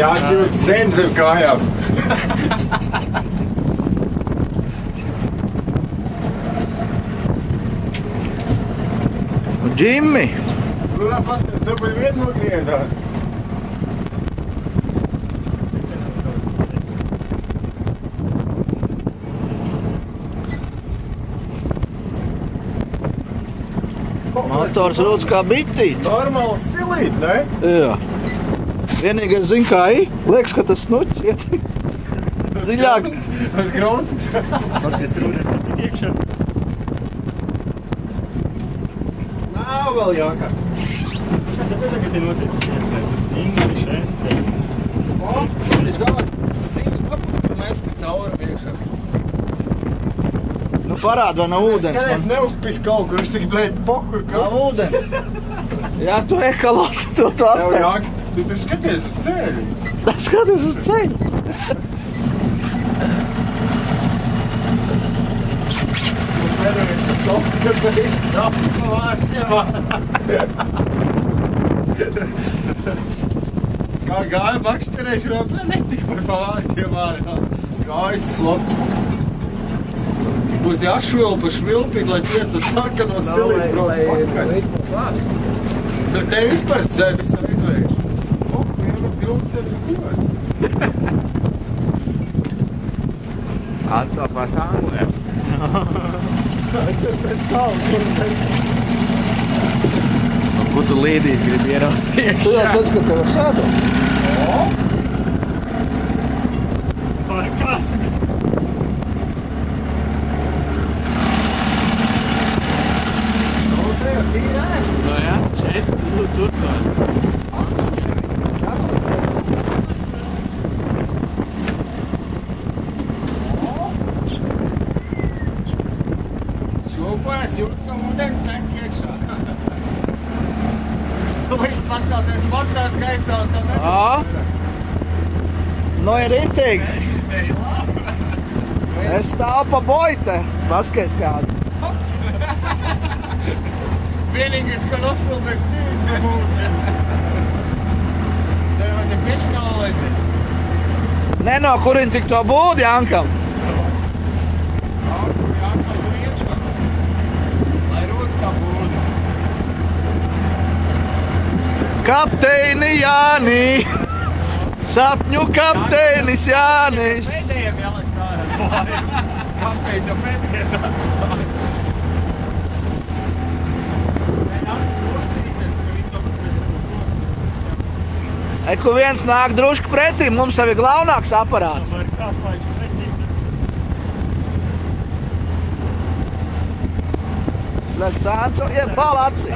jākļūt zem kājām. Džimmi! Tur paskatās, tu bija vien nogriezās. Motors rūdz kā bitīt. Normāls silīt, ne? Jā. Vienīgais zin kā liekas, ka tas snuķis iet ziļāk. Tas grunts. Paskaties, tur ir tik iekšā. Nav vēl jākā. Es saprotu, ka te noticis. Ingri šeit. O, viņš galvā sīvi papus, kur mesti cauri iekšā. Nu parāda, vai nav ūdens. Skaties, neuzpis kaut kur, viņš tik, blēd, pokur. Nav ūdens. Jā, tu ekaloti to Tev astāji. jākā. Tu tur skaties uz ceļu. Skaties uz ceļu. Kā gāja makšķerēšanā, netik pat pa vārtiem ārā. Gājas slotu. Būs jāšvilpa švilpīt, lai tie tas sarkanos silīt brauc pakaļ. Bet te vispār sevi visu izveiks. O, vienam grunti arī dzīvē. Atkal pasāngulēm. Ko tu līdīt gribi ieraust Tu jau iekšā? teici, ka tev ir sēdam. Vai kas? Nu, te jau tīri ēst. No jā, šeit, tur to. Šūpojas jūt, ka ūdens tek iekšā. Tu līdz pacelties motors gaisā un tam Ā? Nu ir itīgi. Es stāvu pa boite. Paskaties kādu. Vienīgais, ko nofilmēs sivis ar ūdeni. Tev jau te piešņālēti. Ne no kurien tik to būdi, Jankam? Lai rodas tā būda. Kapteini Jāni! Sapņu kapteinis Jānis! Pēdējiem jālikt ārā. Kāpēc jau pēdējais atstāja? Kur viens nāk drušku pretī, mums jau ir glaunāks aparāts. Vai kā slaiģis pretī? Sāns un iet bala acī.